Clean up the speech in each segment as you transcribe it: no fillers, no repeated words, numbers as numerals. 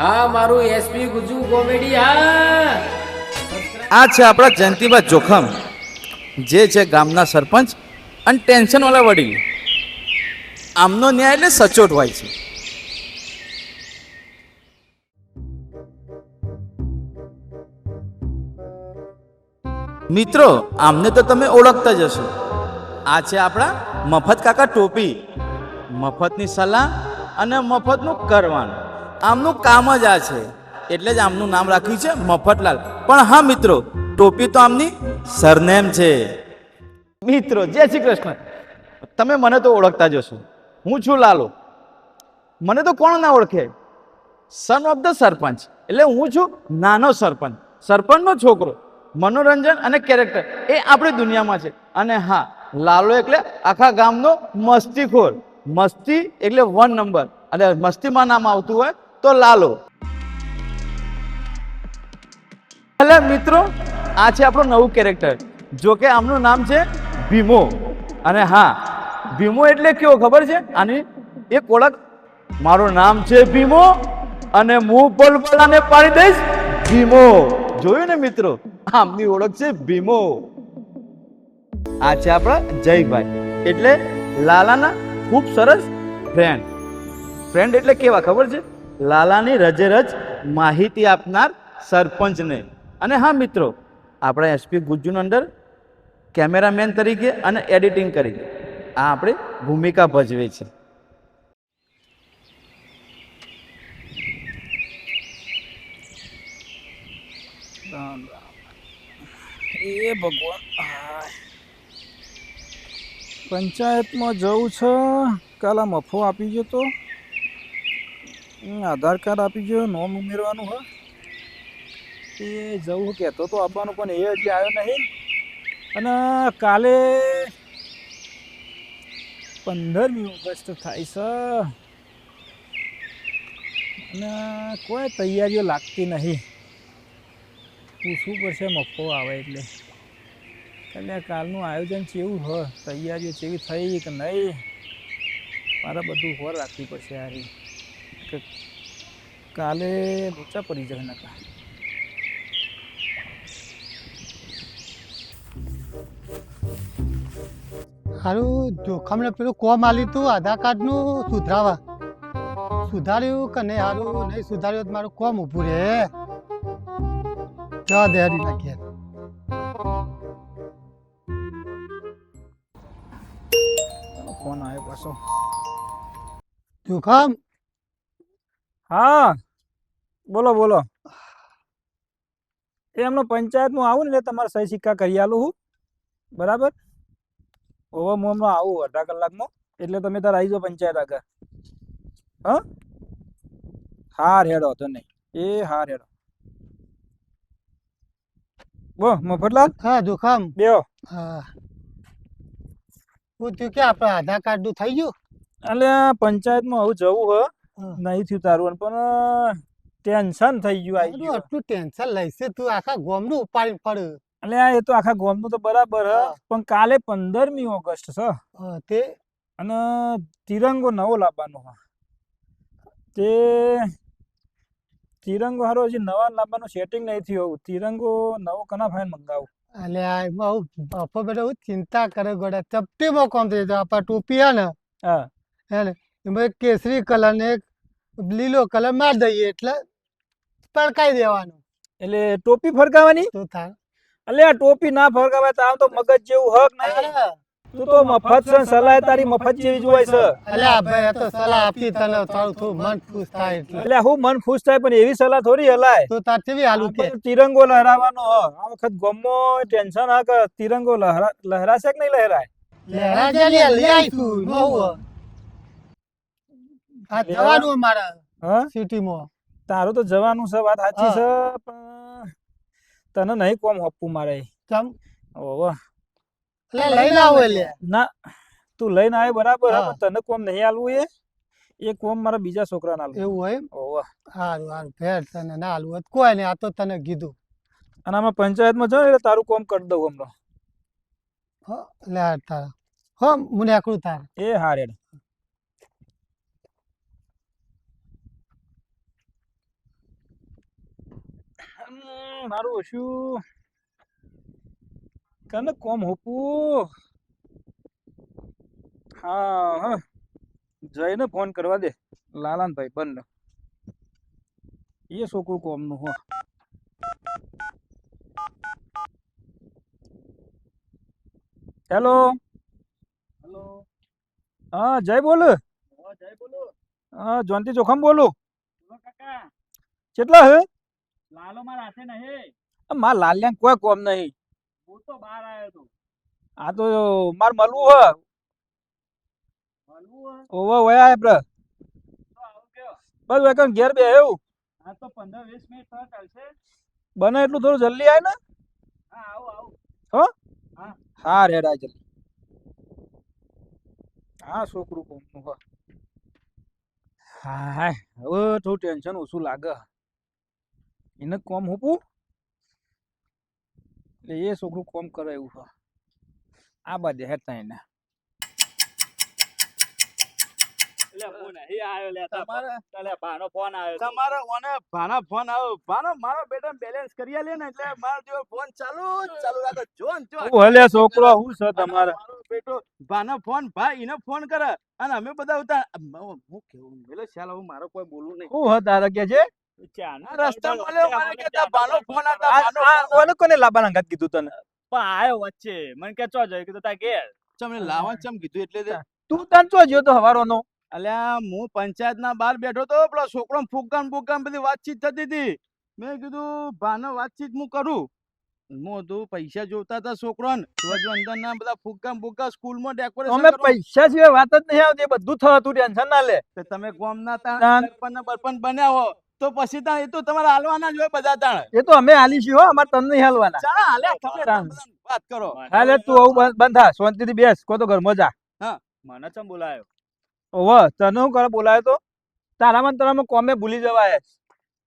હા મારું SP Gujju comedy હા. આ છે આપણા જયંતિબા જોખમ, જે છે ગામના સરપંચ અને ટેન્શનવાળા વડીલ. આમનો ન્યાય એટલે સચોટ હોય છે. મિત્રો, આમને તો તમે ઓળખતા જ હશો. આ છે આપણા મફત કાકા ટોપી. મફતની સલાહ અને મફતનું કરવાનું આમનું કામ જ આ છે, એટલે જ આમનું નામ રાખ્યું છે મફતલાલ. પણ હા મિત્રો, ટોપી તો આમની સરનેમ છે. મિત્રો જય શ્રી કૃષ્ણ. તમે મને તો ઓળખતા જ હશો. હું છું લાલો. મને તો કોણ ના ઓળખે? સન ઓફ ધ સરપંચ, એટલે હું છું નાનો સરપંચ, સરપંચનો છોકરો. મનોરંજન અને કેરેક્ટર એ આપણી દુનિયામાં છે. અને હા, લાલો એટલે આખા ગામનો મસ્તીખોર. મસ્તી એટલે 1 નંબર, અને મસ્તીમાં નામ આવતું હોય તો લાલો. એટલે મિત્રો, આ છે આપણું નવું કેરેક્ટર. જો કે આમનું નામ છે ભીમો. અને હા, ભીમો એટલે કેવો ખબર છે? આની એક ઓળખ, મારું નામ છે ભીમો અને હું બોલબોલાને પાડી દઈશ ભીમો. જોયું ને મિત્રો, આમની ઓળખ છે ભીમો. આ છે આપણા જયભાઈ, એટલે લાલાના ખૂબ સરસ ફ્રેન્ડ. ફ્રેન્ડ એટલે કેવા ખબર છે? લાલાની રજે રજ માહિતી આપનાર સરપંચને. અને હા મિત્રો, આપણા એસપી ગુજ્જુની અંદર કેમેરામેન તરીકે અને એડિટિંગ તરીકે આ આપણે ભૂમિકા ભજવે છે. રામ રામ. એ ભગવાન, પંચાયતમાં જવું છે. કાલ આ મફો આપી ગયો તો આધાર કાર્ડ આપી ગયો, નોમ ઉમેરવાનું હોય એ જવું કહેતો તો આપવાનું, પણ એ હજી આવ્યો નહીં. અને કાલે 15મી ઓગસ્ટ થાય છે અને કોઈ તૈયારીઓ લાગતી નહીં. પૂછવું પડશે મફો આવે એટલે. એટલે કાલનું આયોજન કેવું હોય, તૈયારીઓ કેવી થઈ કે નહીં, મારે બધું હોર રાખવી પડશે. યારી કે કાલે લોચા પડી જાય નકા. હારું જોખમને પેલું કોમ આલ્યું તું આધાર કાર્ડનું સુધરાવા. સુધાર્યું કે નહીં? હારું નહીં સુધાર્યું તો મારું કોમ ઊભું રહે. જવા દે હરી નાખીએ. ફોન આવ્યો પાછો. જોખમ, હા બોલો બોલો. એ એમનો પંચાયતમાં આવું ને તમારે સહી સિક્કા કરી આલું હું, બરાબર? ઓવર હું હમણાં આવું અડધા કલાકમાં, એટલે તમે તાર આવી જાઓ પંચાયત આગળ. હા હાર હેડો તો નહીં. એ હાર હેડો. બો મફતલાલ હા જોખમ. બેહો. હા, હું થયું કે આપણે આધાર કાર્ડનું થઈ ગયું? એટલે પંચાયતમાં આવું જવું હ, હા. નહીં થયું તારું, પણ ટેન્શન થઈ ગયું, આવી હારું, ગયું. આટલું ટેન્શન લઈશે તું? આખા ગામનું ઉપાડી પડે. એટલે એ તો આખા ગામનું તો બરાબર હ, હા. પણ કાલે 15મી ઓગસ્ટ છે તે અને તિરંગો નવો લાવવાનો હોય. તે તિરંગો હારો હજી નવા લાવવાનું સેટિંગ નહીં થયું. તિરંગો નવો કના ફાઈન મંગાવું? અલ્યા એમાં હું બાપો બેટા હું ચિંતા કરે ગોડા. ચપટીમાં કોમ થઈ જાય. આપણા ટોપી હે ને, હા હે ને, એમાં એક કેસરી કલર ને એક લીલો કલર મારી દઈએ એટલે પડકાઈ દેવાનું. એટલે ટોપી ફરકાવાની? શું થાય? એટલે આ ટોપી ના ફરકાવાય તો આમ તો મગજ જેવું હક નહીં. હા. તું તો મફત છે, સલાહ તારી મફત જેવી જ હોય છે. અલ્યા ભાઈ, આ તો સલાહ આપી તને, તારું થોડું મન ખુશ થાય એટલે. એટલે હું મન ખુશ થાય, પણ એવી સલાહ થોડી હલાય. તો તાર કેવી હાલું કે? આપણે તિરંગો લહેરાવાનો હ. આ વખત ગામમાં ટેન્શન હા કે તિરંગો લહેરાશે કે નહીં લહેરાય? લેરા જે લઈ આવીશું. નો હોય. આ જવાનું અમારા હા સિટીમાં. તારું તો જવાનું છે, વાત સાચી હા. છે, પણ તને નહીં કોમ હોપવું મારે. ચમ ઓહો એટલે લઈને આવો એટલે. ના, તું લઈને આવે બરાબર હે, હા. પણ તને કોમ નહીં આલવું એ કોમ મારા બીજા છોકરાને આલવું. એવું હોય એમ? ઓહો. સારું સારું, ભેર તને ના હાલવું હોય તો કોઈ નહીં, આ તો તને કીધું. અને આમાં પંચાયતમાં જાઉં એટલે તારું કોમ કરી દઉં હમણાં. હો લે તારા. હો મને આકડું તાર. એ હાર હેડ. મારું ઓછું કને કોમ હોપું. હા હા જઈને ફોન કરવા દે લાલાન ભાઈ બંને એ છોકરું કોમનું હો. હેલો હેલો હા જય બોલ. હા જોનતી ચોખમ બોલું. કેટલા હે લાલો મારા હાથે નહીં. માર લાલ્યા કોઈ કોમ નહીં. હું તો બહાર આવ્યો તો. આ તો માર મળવું હ. મળવું ઓવા વયા આપડે તો આવું કયો. બસ વેકન ઘેર બે એવું આ તો 15-20 મિનિટ તો ચાલશે. બને એટલું થોડું જલ્દી આય ને. હા આવું આવું. હો હા હા રેડ આય જલ્દી. હા છોકરું કોમનું હો. હા હાય હવે થોડું ટેન્શન ઓછું લાગે. એને કોમ હોપું એટલે એ છોકરું કોમ કરે એવું છે. આ બાજુ હેતા એને તમારે ઓને ભાના ફોન આવ્યો ભાનો મારો બેટા બેલેન્સ કરી લે ને એટલે મારો જેવો ફોન ચાલુ રાખો જોન જો ભલે છોકરો હું છે તમારે મારો બેટો ભાનો ફોન ભાઈ એને ફોન કરે અને અમે બધા ઉતા હું કેવું મેલે ચાલ હું મારો કોઈ બોલું નહીં. હું હ તારે કે છે રસ્તા મળ્યો મને કે ભાનો ફોન હતા ભાનો ઓને કોને લાબાના અંગાત કીધું તને પણ આયો વચ્ચે મને કે ચો જઈ કીધું તા ઘેર. ચમને લાવા ચમ કીધું એટલે તું તને ચો જ્યો તો હવારોનો. અલ્યા હું પંચાયત ના બહાર બેઠો તો પેલો છોકરો ફૂગાન બધી વાતચીત થતી હતી. મેં કીધું ભાનો વાતચીત હું કરું. હું તો પૈસા જોતા હતા છોકરોને ધ્વજ વંદન ના બધા ફુગ્ગા સ્કૂલમાં ડેકોરેશન અમે પૈસા સિવાય વાત જ નહીં આવતી બધું થયું તું ટેન્શન ના લે. તમે ગોમના તાણ. સરપંચ બરપંચ બન્યા હો તો પછી તાણ એ તો તમારે હાલવાના જ હોય બધા તાણ. એ તો અમે હાલી છીએ હો અમારે તને નહીં હાલવાના. ચાલો હાલે તમે તાણ. વાત કરો. હાલે તું આવું બંધ થા શાંતિથી બેસ કો તો ઘરમાં જા. મને ચમ બોલાયો. ઓવ તને હું કરે બોલાયો તો તારામાં તારામાં કોમે ભૂલી જવાય.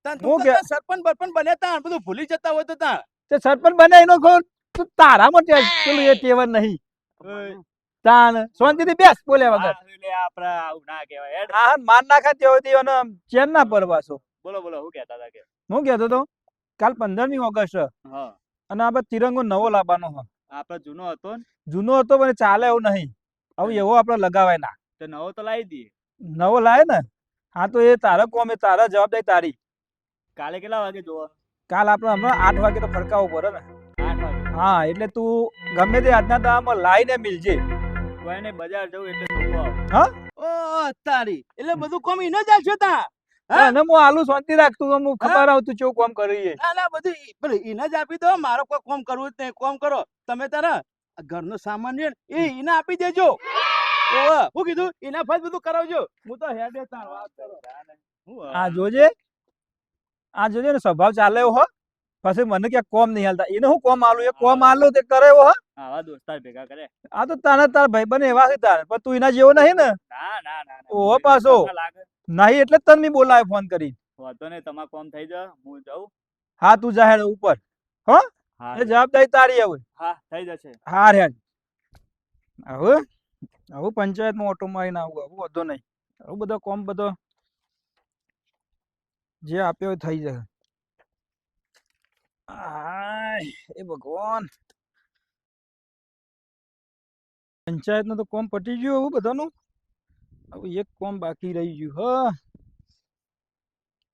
તાણ હું તું કે- તો સરપંચ બરપંચ બન્યા તાણ બધું ભૂલી જતા હોય તો તાણ. તે સરપંચ બને એનો ખોલ તું તારામાં પેલું એ ટેવર નહીં. તાન શાંતિથી બેસ બોલ્યા વગર. આપડે આવું ના કહેવાય હેડ. હા માર નાખા તેવો દીવાનો ચેન ના પરવાસો. બોલો બોલો શું કહેતા હતા કે. હું કહેતો તો કાલ 15મી ઓગસ્ટ હા અને આપણે તિરંગો નવો લાવવાનો છે. આપડે જૂનો હતો ને જૂનો હતો પણ ચાલે એવું નહીં. હવે એવો આપણે લગાવાય ના. તો નવો તો લાવી દઈએ. નવો લાવે ને હા તો એ તારા કોમ એ તારા જવાબદારી તારી. કાલે કેટલા વાગે જોવો. કાલ આપણે હમણાં 8 વાગે તો ફરકાવવું પડે ને. 8 વાગે. હા એટલે તું ગમે તે આજના દામાં લાઈને મિલજે. કોઈ ને બજાર જવું એટલે છોકરો આવો. ઓ તારી એટલે બધું કોમ ઈને જ આલશો તાણ. હા? અને હું આલુ શાંતિ રાખતું હું ખબર આવતું કેવું કોમ કરીએ. ના ના બધું પેલું ઈને જ આપી દો મારો કોઈ કોમ કરવું જ નહીં. કોમ કરો તમે તારા ઘરનો સામાન છે ને એ ઈને આપી દેજો. ઓવે હું કીધું એના ફાજ બધું કરાવજો. હું તો હેડે તાણ વાત કરો. આ જોજે ને સ્વભાવ ચાલે એવો હો પછી મને ક્યાં કોમ નહીં હાલતા એને હું કોમ આલું એ કોમ આલું તે કરે એવો હો. આવા દોસ્તાર ભેગા કરે. આ તો તારા ભાઈ બને એવા છે તારે પણ તું એના જેવો નહીં ને. ના ના ના ઓહો પાછો. લાગે. નહીં એટલે જ તને નહીં બોલાય ફોન કરી. વાંધો નહીં તમાર કોમ થઈ જાય હું જાઉં. હા તું જાહેર ઉપર હા એ જવાબદારી તારી હવે. હા થઈ જશે. હા રે હવે પંચાયતમાં ઓટોમાં આવીને આવું આવું વધો નહીં. આવું બધો કોમ બધો જે આપ્યો એ થઈ જશે. આય એ ભગવાન પંચાયતનું તો કોમ પટી ગયું હવે બધાનું. હવે એક કોમ બાકી રહી ગયું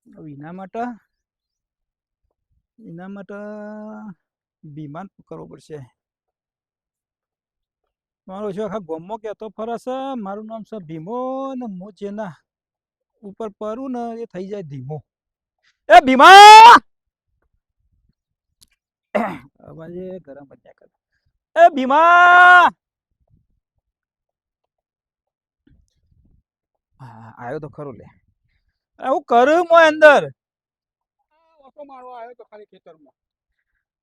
હવે એના માટે બીમાન કરવો પડશે. મારો છે આખા ગામમાં કહેતો ફરે છે મારું નામ છે ભીમો ને હું જેના ઉપર પરું ને એ થઈ જાય ધીમો. એ ભીમા અવાજે ગરમ બન્યા કરે. એ ભીમા હા આવ્યો તો ખરો લે. હું કરું મોય અંદર ઓટો મારવા આવ્યો તો ખાલી ખેતરમાં.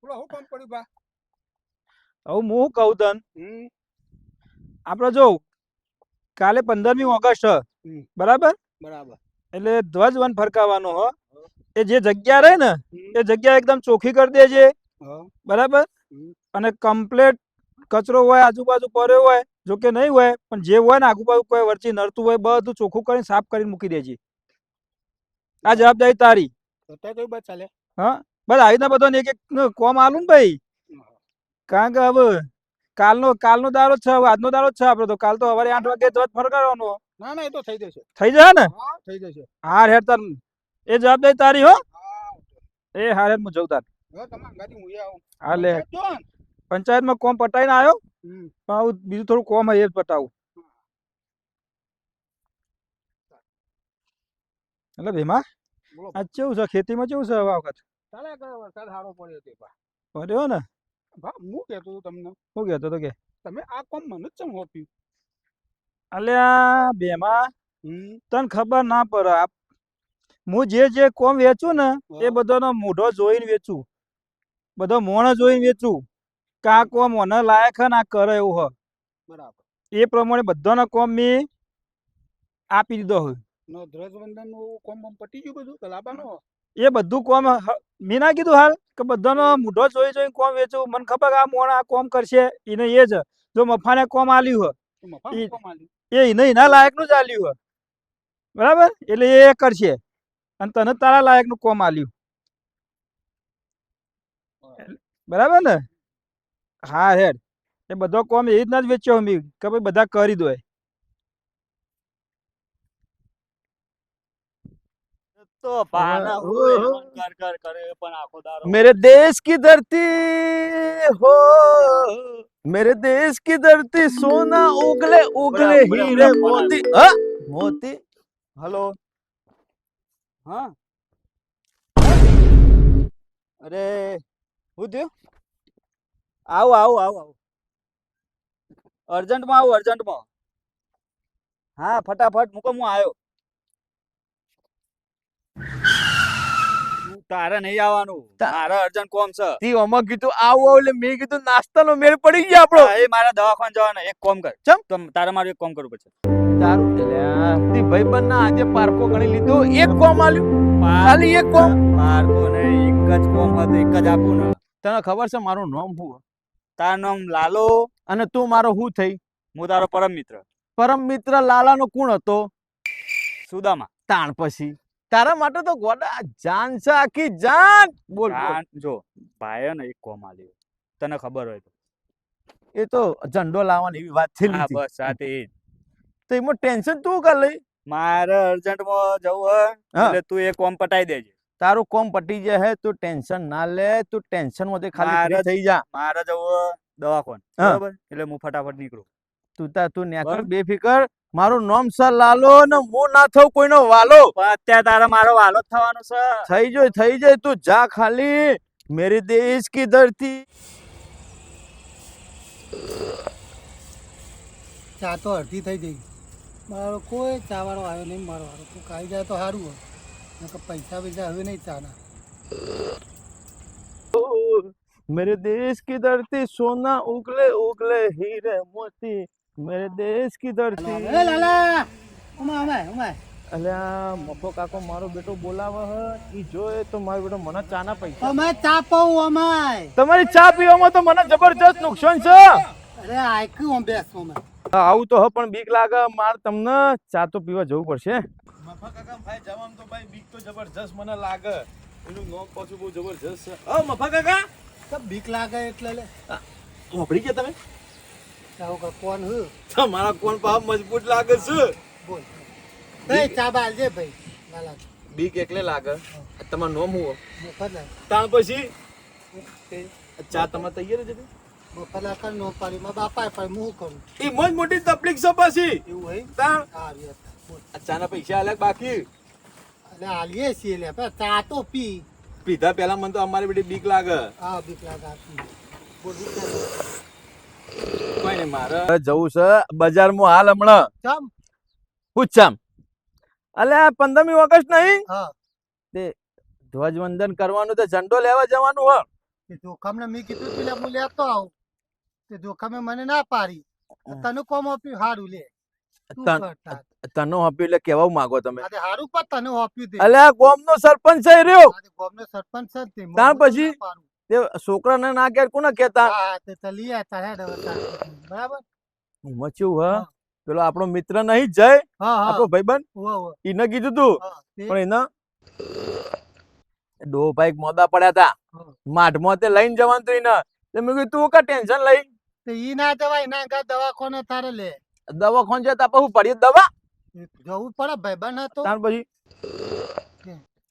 બોલો હું કામ પડ્યું બા? હવે હું કહું તન હમ આપણે જો કાલે 15મી ઓગસ્ટ બરાબર બરાબર. એટલે ધ્વજ વન ફરકાવવાનો હો. એ જે જગ્યા રહે ને એ જગ્યા એકદમ ચોખ્ખી કરી દેજે હા બરાબર. હમ. અને કમ્પ્લેટ કચરો હોય આજુબાજુ પડ્યો હોય જો કે નહીં હોય પણ જે હોય ને આજુબાજુ કોઈ વરચી નડતું હોય બધું ચોખ્ખું કરીને સાફ કરીને મૂકી દેજે. આ જવાબદારી તારી. અત્યારે કઈ બાદ ચાલે? હા બસ આવી રીતના બધાને એક એક કોમ આલું ને ભાઈ, કારણ કે હવે કાલનો દાડો જ છે, હવે આજનો દાડો જ છે આપડે તો. કાલ તો સવારે 8 વાગે જ ફરકારવાનો. ના ના એ તો થઈ જશે. થઈ જાય ને? હા થઈ જશે. હાર હેડ તાર એ જવાબદારી તારી હો. હા એ હાર હેડ હું જઉં તાર. હવે તમારા ગાડી હું આવું. હા લે, જો ને. પંચાયતમાં કોમ પટાઈને આવ્યો, હમ. પણ આવું બીજું થોડું કોમ હોય એ જ પટાવું. એટલે ભીમા બોલો. આ કેવું છે ખેતીમાં, કેવું છે હવે આ વખત? ચાલે કે વરસાદ સારો પડ્યો તે પા. પડ્યો ને? ભા હું કહેતો હતો તમને, શું કહેતો તો કે તમે આ કોમ મને જ ચમ હોપ્યું. અલ્યા ભીમા હમ. તને ખબર ના પડે. હું જે કોમ વેચું ને એ હા. બધાનો મોઢો જોઈને વેચું, બધો મોણ જોઈને વેચું કે આ કોમ મને લાયક હે ને આ કરે એવું હોય. બરાબર. એ પ્રમાણે બધાનો કોમ મેં આપી દીધો હોય. નો ધ્વજવંદન નું કોમ બમ પટી ગયું બધું કલાબાનો. એ બધું કોમ મેં ના કીધું હાલ કે બધાનો મોઢો જોઈને કોમ વેચું. મને ખબર કે આ મોણ આ કોમ કરશે, એને એ જ જો મફાને કોમ આલ્યું હોય તો મફા ઈ- કોમ આલ્યું. એને એના લાયકનું જ આલ્યું હોય, બરાબર? એટલે એ કરશે અને તને તારા લાયકનું કોમ આલ્યું, બરાબર ને? હા હેડ, એ બધો કોમ એ રીતના જ વેચ્યો મેં કે ભાઈ બધા કરી દો. તો પાના હોય મન કર કરે પણ આખો દારો मेरे देश की धरती हो, मेरे देश की धरती सोना उगले उगले बड़ा हीरे बड़ा मोती। हाँ? मोती? हेलो? હા અરે હું થયું? આવું અર્જન્ટમાં. હા ફટાફટ મૂકો, હું આવ્યો. તારે નહીં આવવાનું, મારે અર્જન્ટ કોમ છે. તી ઓમાં કીધું આવો એટલે મેં કીધું નાસ્તાનો મેળ પડી ગયા આપણો. હા, એ મારે દવાખાને જવાનું. એક કોમ કર. ચમ? તો તારે મારું એક કોમ કરવું પડશે. તારું અલ્યા, તી ભાઈબંધના આજે પારકો ગણી લીધો, એક કોમ આલ્યું, ખાલી એક કોમ. પારકો નહીં, એક જ કોમ હતો, એક જ આપું ને. તને ખબર છે મારું નામ શું? તારું નામ લાલો, અને તું મારો શું થઈ? હું તારો પરમ મિત્ર પરમ મિત્ર લાલાનો કોણ હતો? સુદામા. તાણ પછી તારા માટે તો ગોડા જાન છે, આખી જાન. બોલ બોલ. કાન જો ભાઈ ને એક કોમ આલ્યો, તને ખબર હોય તો. એ તો ઝંડો લાવવાની એવી વાત છે. હા બસ સાથે એ જ. તો એમાં ટેન્શન તું કર લઈ. મારે અર્જન્ટમાં જવું હોય હા. એટલે તું એ કોમ પટાઈ દેજે. તારું કોમ પટી જાય હે, તું ટેન્શન ના લે, તું ટેન્શન માંથી ખાલી મારે free થઈ જા. મારે જવું હોય દવાખાને, હા. બરાબર? એટલે હું ફટાફટ નીકળું. તું નેકર બરાબર. બેફિકર. મારું નામ છે લાલો ને હું ના થઉં કોઈનો વાલો. પણ અત્યારે તારે મારો વાલો જ થવાનો છે. થઈ જાય તું જા ખાલી. મેરી દેશ કી ધરતી. ચા તો અડધી થઈ ગઈ. મારો કોઈ ચા વાળો આવ્યો નહીં. મારો વાળો તું ખાઈ જાય તો સારું હોય, નકર પૈસા પૈસા હવે નહીં ચાના. मेरे देश की धरती सोना उगले उगले हीरे मोती, मेरे देश की धरती. એ લાલા અમાય અલ્યા મફો કાકો મારો બેટો બોલાવે હે, ઈ જોએ તો મારો બેટો મને ચાના પૈસા. અમાય ચા પાઉં અમાય. તમારી ચા પીવામાં તો મને જબરજસ્ત નુકસાન છે. અરે આયકું આમ બેસ અમાય. આવું તો હ પણ બીક લાગે માર તમને ચા તો પીવા જવું પડશે. મફા કાકા ભાઈ જવામાં તો ભાઈ બીક તો જબરજસ્ત મને લાગે. એનું નોક પાછું બહુ જબરજસ્ત છે. મફા કાકા તો બીક લાગે એટલે લે વાપરી ગયા તમે? ચાલો કે કોણ હું તમારા કોણ પા મજબૂત લાગે છે. બોલ એ ચા બાલજે ભાઈ લાલા બીક એકલે લાગે. તમારું નામ હું? મોફતલા તાણ પછી ચા તમે તૈયાર જ હતી? મોફતલા કર નો પાડી માં બાપા પણ હું કરું એ મોજ મોટી તકલીફ છે પછી. એવું હોય. તાણ હા યાર બોલ આ ચાના પૈસા આલ્યા બાકી એટલે આલીએ છીએ લે પણ ચા તો પી. પીધા પહેલા મને તો અમારી બેટી બીક લાગે. હા બીક લાગે બોલ બીક લાગે. કોઈ નહીં મારે જવું છે બજારમાં હાલ હમણાં. ચમ પૂછામ અલ્યા 15મી ઓગસ્ટ નહીં હા ધ્વજવંદન કરવાનું તો ઝંડો લેવા જવાનું હ. તે જોખમને મેં કીધું તું લે હું લેતો આવું. તે જોખમે મને ના પાડી. તને કોમ આપ્યું હારું લે તું તન- કરતા. તનો આપ્યું એટલે કેવા માંગો તમે? આ તે હારું પણ તને આપ્યું તે. અલ્યા ગામનો સરપંચ છે રહ્યો. આ તે ગામનો સરપંચ છે તે. તાણ મને પછી? ના પાડું. તે છોકરાને ના કે કોને કેતા? હા તે તલી આ તારે બરાબર. મચ્યું હ હા. પેલો આપણો મિત્ર નહીં જય, હા હા આપણો ભાઈબંધ, ઉવા ઉવા. એને કીધું તું હા તે પણ ડોભાઈ મોદા પડ્યા હતા માઠમાં તે લઈને જવાનું હતું એને તે મેં કીધું તું કા ટેન્શન લઈ તો ઈ ના જવાય ના કા દવાખાને તારે લે દવાખાને જતા પછી પડી દવા જવું પડે ભાઈબંધ હતો ત્યાર પછી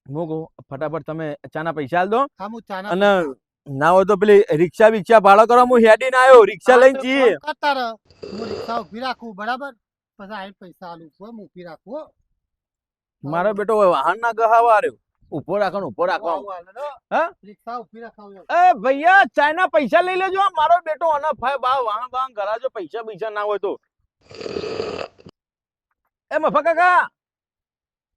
હું કહું ફટાફટ તમે ચાના પૈસા આલ દો હા હું ચાના અને ના હોય તો પેલી રિક્ષા ભાડો કરો હું હેડીને આવ્યો રિક્ષા લઈને જઈએ કરતા રહો હું રિક્ષા ઉભી રાખું બરાબર પછી આઈને પૈસા આલું છું હું ઉભી રાખું હો. મારો બેટો વાહન ના ગહાવા આવ્યો ઉભો રાખો હા રિક્ષા ઉભી રાખાવ એ ભૈયા ચાયના પૈસા લઈ લેજો મારો બેટો અને ભાઈ બા વાહન કરાજો પૈસા ના હોય તો એ મફા કાકા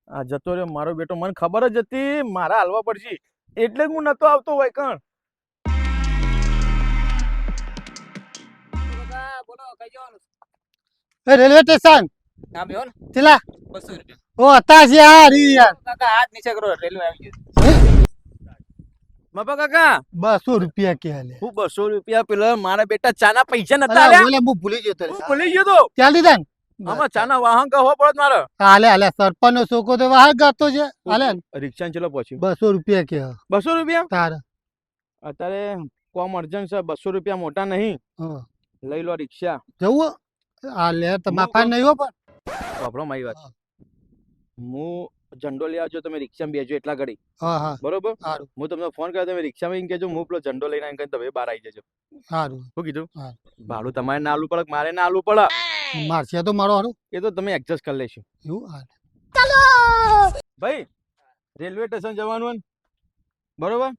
આ જતો રહ્યો મારો બેટો મને ખબર જ હતી મારા હાલવા પડશે એટલે જ હું નતો આવતો હોય કણ રેલવે સ્ટેશન ના બેહો ને ચલા 200 રૂપિયા ઓ હતા છે યાર ઈ યાર કાકા હાથ નીચે કરો રેલવે આવી ગયું મફા કાકા 200 રૂપિયા કે હાલે હું 200 રૂપિયા પેલા મારા બેટા ચાના પૈસા નતા અલા, આલ્યા બોલે હું ભૂલી ગયો હું ભૂલી ગયો તો ચાલ દીધા ને આમાં ચાના વાહન કહો પડત મારે હાલે હાલે સરપંચ નો છોકરો તો વાહ કરતો છે હાલે રિક્ષા ચલો પહોંચ્યું 200 રૂપિયા કે 200 રૂપિયા તારે અત્યારે કોમ અર્જન્ટ છે 200 રૂપિયા મોટા નહીં હા લઈ લો રિક્ષા જવું હાલે તમારા પાસે નહીં હો પણ વાપરો મારી વાત હું ઝંડો લઈ આવજો તમે રિક્ષામાં બેજો એટલા ઘડી હા હા બરોબર સારું હું તમને ફોન કર્યો તમે રિક્ષામાં એમ કહેજો હું પેલો ઝંડો લઈને આવીને તમે બહાર આવી જજો સારું શું કીધું હા. ભાડું તમારે ના આલવું પડે કે મારે ના આલવું પડે મારશે તો મારો હારું એ તો તમે એડજસ્ટ કરી લેશો એવું હાલે ભાઈ રેલવે સ્ટેશન જવાનું હોય ને? બરોબર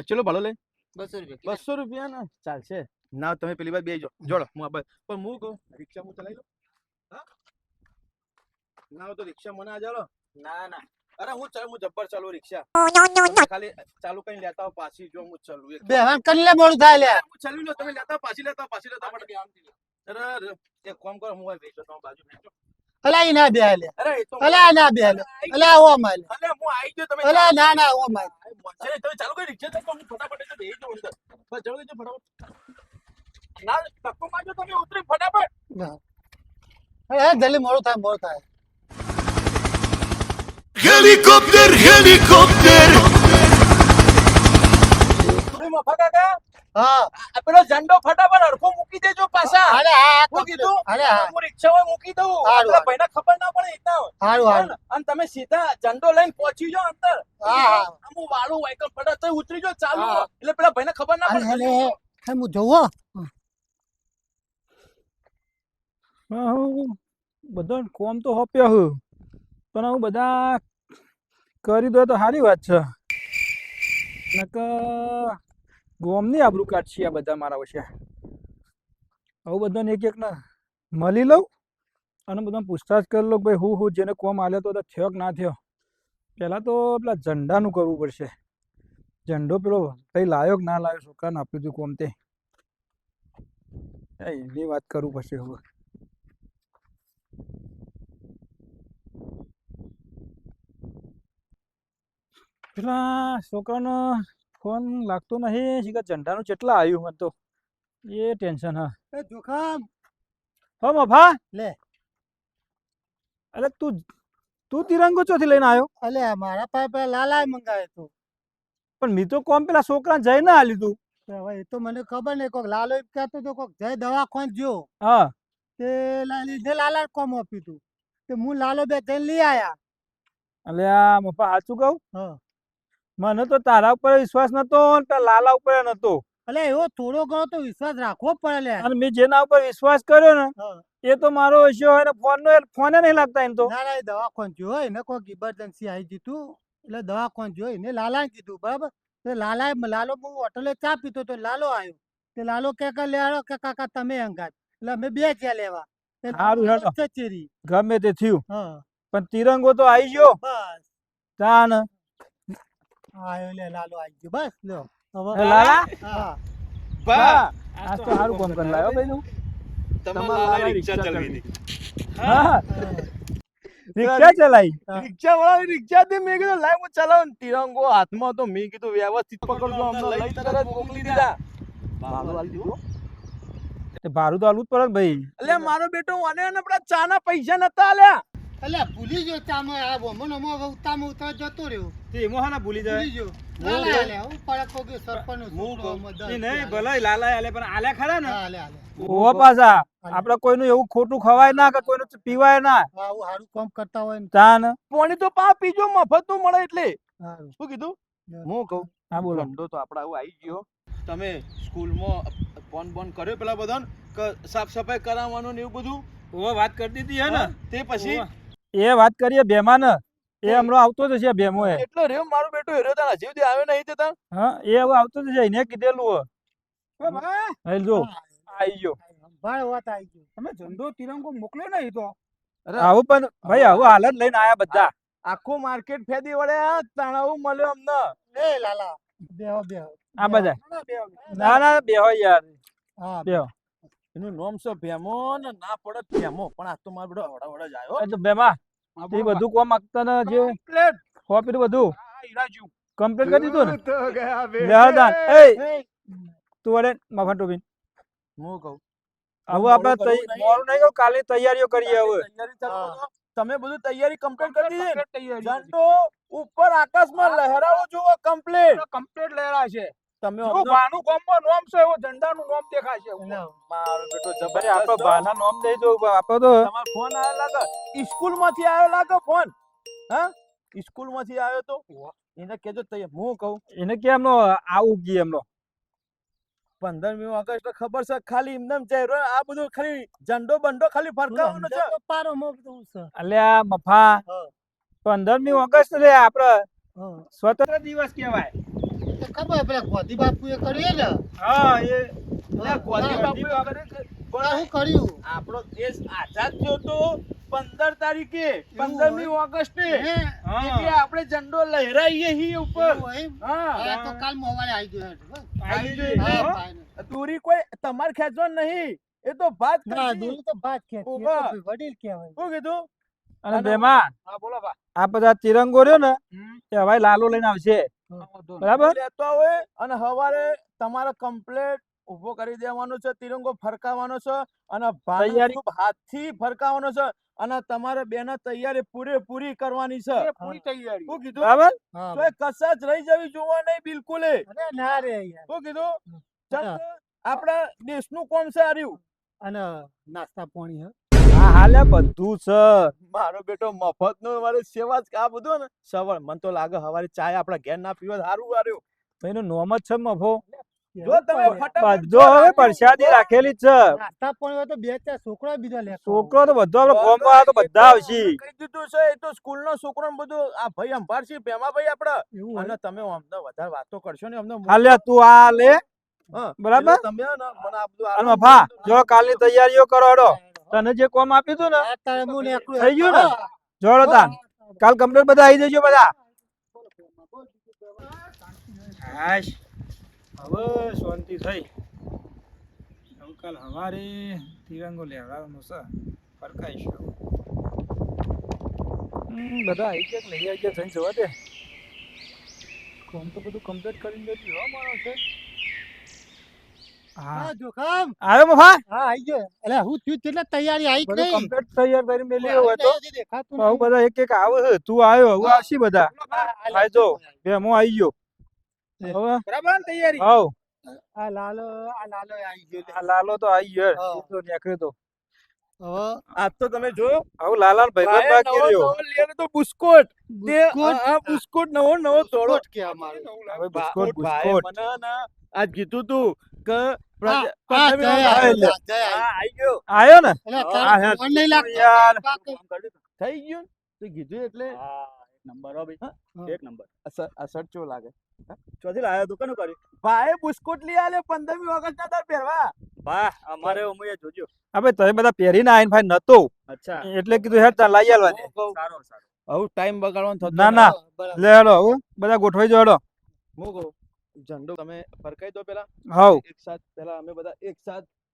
ચલો ભાડો લઈ 200 રૂપિયા 200 રૂપિયા ને ચાલશે ના તમે પેલી વાર બેજો જોડો હું આ પણ હું કહું રિક્ષા હું ચલાવી લઉં હા ના હોય તો રિક્ષા મને આ ચાલો ના ના અરે હું જબ્બર ચાલુ રિક્ષા તમે ખાલી ચાલુ કઈ લેતા હો પાછી જો હું ચાલુ એક બેહવાન કરી લે મોડું થાય લે હું ચાલુ લો તમે લેતા હો, પાછી લેતા પડે અરે એક કામ કરો હું આ બેસો તમારી બાજુ બેસો અલા ઈ ના બેહ લે અરે એ તો અલા ના બેહ લે અલા ઓ માલ અલે હું આવી ગયો તમે અલા ના ના ઓ માલ તમે ચાલુ કરી રિક્ષા તો હું ફટાફટ એટલે બેસી જાઉં અંદર બસ જલ્દી જો ફટાફટ ના ધક્કો મારજો તમે ઉતરી ફટાફટ અરે જલ્દી મોડું થાય Helicopter, helicopter. મફા કાકા હા આ પેલો ઝંડો ફટાફટ હરખો મૂકી દેજો પાછા અરે હા હું કીધું અરે હા હું રિક્ષામાં મૂકી દઉં હારું, એટલે ભાઈને ખબર ના પડે એટલા હારું હારું અને તમે સીધા ઝંડો લઈને પહોંચી જાઓ અંદર હા, હા. હું વાળું વાયકલ ફટાફટ તો ઉતરી જાઓ ચાલુ હા. એટલે પેલા ભાઈને ખબર ના હાલે પડે હાલે હું જોવો હું બધા કોમ તો હોપ્યો હું પણ હું બધા કરી દો તો સારી વાત છે નકર ગોમની આબરૂ કાઢશે આ બધા મારા વચ્ચે આવું બધાને એક ને મળી લઉં અને બધા પૂછતાછ કરી લો ભાઈ હું જેને કોમ આલ્યો તો થયો કે ના થયો પહેલાં તો પેલા ઝંડાનું કરવું પડશે ઝંડો પેલો કંઈ લાયો કે ના લાયો છોકરાને આપ્યું હતું કોમ તે એની વાત કરવું પડશે હવે પેલા છોકરાનો ફોન લાગતો નહીં શીખા ઝંડાનું કેટલા આવ્યું મને તો એ ટેન્શન હા એ જોખમ હો મફા લે અરે તું તિરંગો ચોથી લઈને આવ્યો અલે મારા પાસે પેલા લાલાએ મંગાવ્યો તો પણ મેં તો કોમ પેલા છોકરા જઈને આલ્યું તું હવે એ તો મને ખબર નહીં કોક લાલો એમ કહેતો તો કોક જય દવાખાને જો હા તે લીધે લાલા કોમ આપ્યું તું તે હું લાલો બે જઈને લઈ આયા એટલે આ મફા સાચું કહું હા મને તો તારા ઉપર વિશ્વાસ નતો ને પેલા લાલા ઉપર નતો અલે એવો થોડો ઘણો તો વિશ્વાસ રાખવો પડે લે અને મેં જેના ઉપર વિશ્વાસ કર્યો ને હા. એ તો મારો હશ્યો હોય ને ફોને નહીં લાગતા એમ તો ના ના એ દવાખાને જોયો એને કોઈક ઇમરજન્સી આવી જીતું એટલે દવાખાને જોઈ એને લાલાએ કીધું બરાબર તે લાલો હું હોટલે ચા પીતો તો લાલો આવ્યો તે લાલો કે લેવાડો કે કાકા તમે અંગાત એટલે અમે બે જ્યાં લેવા તે હારું હેડો. કચેરી ગમે તે થયું હા પણ તિરંગો તો આવી ગયો બસ તાન આયો લે લાલો આવી ગયો બસ લ્યો હવે એ લાલા હા બા આજ તો સારું કામ કરી લાવ્યો ભાઈ તું તમારા રિક્ષા ચલાવી હા રિક્ષા ચલાવી રિક્ષા વાળા રિક્ષા દે મેં કીધું લાવ હું ચલાવું તિરંગો હાથમાં તો મેં કીધું વ્યવસ્થિત પકડજો અમને લઈ તરત મોકલી દીધા ભાડું આલી દીધું તે ભાડું તો આલું જ પડે ને ભાઈ એટલે મારો બેટો અને આપડા ચા ના પૈસા નતા આલ્યા એટલે ભૂલી ગયો તામાં આ વમન ઉતામાં ઉતર જતો રહ્યો તે એમાં હા ના ભૂલી જાય ભૂલી ગયો. લાલા આલે, હું પડકો ગયો સરપંચનો છોકરો આમાં દસ એ નહીં રૂપિયા ભલે લાલા આલે પણ આલે ખરા ને હા, આલે, આલે. ઓ પાછા આપણે કોઈનું એવું ખોટું ખવાય ના કે કોઈનું પીવાય ના હા, આવું સારું કામ કરતા હોય ને તાન પોણી તો પા પીજો મફત નું મળે એટલે સારું. શું કીધું હા. હું કહું હા બોલો ધંધો તો આપડા આવું આવી ગયો તમે સ્કૂલમાં ફોન બોન કર્યો પેલા બધાને કે સાફ સફાઈ કરાવવાનું ને એવું બધું ઓ વાત કરી દીધી હે ને તે પછી એ વાત કરીએ બેમાં ને એ હમણાં આવતો જ છે બેમો એ એટલો રેવ મારો બેટો હેર્યો તા હજી સુધી આવ્યો નહીં તે તાર હા એ હવે આવતો જ છે એને કીધેલું હો એ ભાઈ હે જો હા, આવી ગયો ભાઈ વાત આવી ગઈ. તમે ઝંડો તિરંગો મોકલ્યો નહીં તો આવું પણ ભાઈ આવું હાલત લઈને આયા બધા આખું માર્કેટ ફેદી વળે તણાવું મળ્યો અમને એ લાલા બેહો બેહો આ બધા ના બે ના ના બેહો યાર હા બેહો એનું નામ છે ભેમો ને ના પડે ભેમો પણ આ તો મારો બેટો હવડા જ આવ્યો એ તો બેમાં એ બધું કોમ માગતા ને જે કોપી બધું હીરાજુ કમ્પ્લીટ કરી દીધું ને તો ગયા બે બેહો દાન એ એ, તું વડે મફા ટોપી હું કહું હવે આપણે મોડું નહીં કહું કાલે તૈયારીઓ કરીએ હવે તૈયારી ચાલુ કરો. તમે બધું તૈયારી કમ્પ્લીટ કરી દીધી ને? તૈયારી ઝંડો ઉપર આકાશમાં લહેરાવો જુઓ કમ્પ્લીટ કમ્પ્લીટ લેરા છે તમે જો અમને બાનું ગામમાં નામ છે એવો ઝંડાનું નામ દેખાય છે એટલે મારો બેટો ભાઈ આપણો જબરજસ્ત બાના નામ દઈ દો આપણે તો તમારો ફોન આવ્યો લાગે સ્કૂલ માંથી આવ્યો લાગે ફોન હા સ્કૂલ માંથી આવ્યો તો એને કેજો તૈયાર હું કહું એને કે એમનો આવું ગઈ એમનો 15મી ઓગસ્ટ ખબર છે ખાલી એમને ચહેરો આ બધું ખાલી ઝંડો બંડો ખાલી ફરકાવવાનો છે તો પારો મોકલું છે. અલ્યા મફા હા. 15મી ઓગસ્ટ રે આપણે હા. સ્વતંત્ર દિવસ કહેવાય તો ખબર પેલા ગોધી બાપુએ કર્યું ને હા એ હા, ગોધી હા. બાપુએ પણ શું કર્યું આપણો દેશ આઝાદ થયો તો 15 તારીખે 15મી ઓગસ્ટે હે? એટલે આપણે ઝંડો લહેરાઈએ હી ઉપર એવું હોય એમ? હા હા, તો કાલ મોવાળે આવી ગયો હેડ, બસ. આવી ગઈ. હા, હો? ફાઇનલ. દૂરી કોઈ તમારે ખેંચવાનું નહીં એ તો ભાત ના ખેંચી. દૂરી તો ભાત ખેંચી, એ ઉભા. તો વડીલ કહેવાય. શું કીધું અને અને બેમાં હા બોલો બા આ બધા તિરંગો રહ્યો ને એ હવે લાલો લઈને આવશે બરાબર લેતો હોય અને હવારે તમારે કમ્પ્લેટ ઉભો કરી દેવાનો છે તિરંગો ફરકાવવાનો છે અને તૈયારી- હાથથી ફરકાવવાનો છે અને તમારે બેને તૈયારી પૂરેપૂરી કરવાની છે એ પૂરી તૈયારી શું કીધું બરાબર હા, તોય કશા જ રહી જવી જોવા નહીં બિલકુલ અરે ના રે યાર. શું કીધું હા. ચમ કે આપણા દેશનું કોમ છે આર્યું અને નાસ્તા પાણી હે? હા હાલે બધું છે મારો બેટો મફત નો મારે સેવા જ આ બધું ને સવાર મને તો લાગે હવારે ચાય આપણા ઘેર ના પીવા સારું આર્યું એનું નોમ જ છે મફો જો તમે ફટાફટ બધો હવે પ્રસાદી રાખેલી જ છે નાસ્તા પાણી હોય તો બે ચાર છોકરા બીજા લેતો છોકરો તો બધો આપણે ગોમમાં આવે તો બધા આવશે કહી દીધું છે એ તો સ્કૂલ નો છોકરો ને બધું આ ભાઈ અંભારસી ભેમા ભાઈ આપડા એવું અને હોય? તમે અમને વધારે વાતો કરશો ને અમને હાલે તું આ લે હા, બરાબર? એટલે તમે ને મને આ બધું અને મફા જો કાલની તૈયારીઓ કરો હેડો તને જે કોમ આપ્યું હતું ને આ તારે મું નેકળું થઈ ગયું ને? હા. જોડો તાન કાલ કમ્પ્લીટ બધા આવી જજો બધા હાશ હવે શાંતિ થઈ હવે કાલ હવારે તિરંગો લેવડાવવાનો છે ફરકાઈશું બધા આવી ગયા કે લઈ આવી ગયા થઈને જવા દે કોમ તો બધું કમ્પ્લીટ કરીને જતી હો માણસ છે હા હા, જોખમ. આવ્યો મફા હા, આઈ ગયો. અલા, હું થયું એટલે તૈયારી આવી કે બધું નહીં? કમ્પ્લીટ તૈયાર કરી મેલી હોય તો હજી દેખાતું આવું નહીં. બધા એક એક આવે છે તું આવ્યો હવે આવશી બધા હા, આ જો બે હું આવી ગયો હવે બરાબર ને તૈયારી હાવ આ લાલો આવી ગયો લે. આ લાલો તો આવી ગયો હા. એ તો નીકળ્યો તો હવે આજ તો તમે જોયો હવે લાલાને ભાઈબંધ ભાઈએ બાકી નવો રહ્યો નવો લઈને તો બુસ્કોટ તે બુસ્કોટ. આ બુસ્કોટ નવો નવો તોડો બુસ્કોટ કે અમારું. હવે બિસ્કોટ ભાઈએ બિસ્કોટ મને ના આજ કીધું તું કે હા, પ્રજા- હા, પ્રજાનો જય ભાઈ આવ્યો, લે. જય આવ્યો. હા, આઈ ગયો આવ્યો ને એટલે હા, તારે હા, ફોન નહીં લાગતો? યાર. બાકી થઈ ગયું ને? તે કીધું એટલે હા એક નંબર હો ભાઈ હા? એક નંબર આ શર્ટ ચો લાગે ચોથી લાયો તું કનું કર્યું ભાઈ બુસ્કોટ લઈ આલે 15મી ઓગસ્ટ ના તાર પહેરવા વાહ અમારે ઉમય જોજો હવે તમે બધા પહેરીને આવીને ભાઈ નતો અચ્છા એટલે કીધું હેડ તાર લઈ આવવાની હું કહું, સારો સારો આવું ટાઈમ બગાડવાનો થતો ના, નથી. ના. બરાબર. લે હેડો હવે બધા ગોઠવાઈ જાઓ હેડો હું કહું ઝંડો તમે ફરકાઈ દો પેલા હાવ એક સાથ પેલા અમે બધા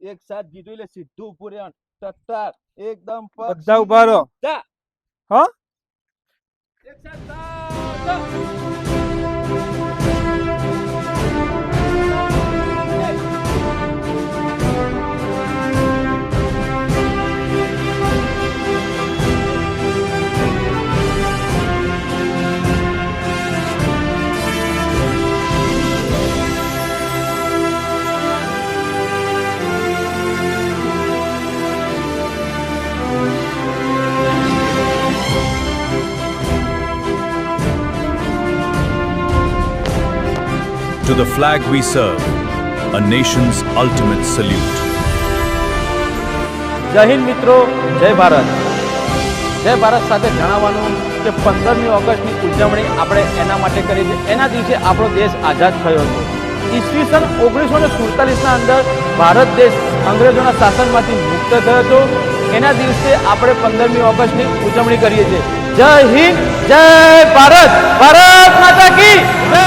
એક સાથ જીતું એટલે સીધું ઉપર રહેવાનું. ટટ્ટાર એકદમ પગ બધા ઉભા રહો સીધા. હા એક સાથ જા. To the flag we serve, a nation's ultimate salute. જય હિન્દ મિત્રો, જય ભારત. જય ભારત સાથે જણાવવાનું કે 15મી ઓગસ્ટની ઉજવણી આપણે એના માટે કરી છે. એના દિવસે આપણો દેશ આઝાદ થયો હતો. ઈસવીસન 1947ના અંદર ભારત દેશ અંગ્રેજોના શાસનમાંથી મુક્ત થયો હતો. એના દિવસે આપણે 15મી ઓગસ્ટની ઉજવણી કરીએ છીએ. જય હિન્દ, જય ભારત, ભારત માતા કી જય.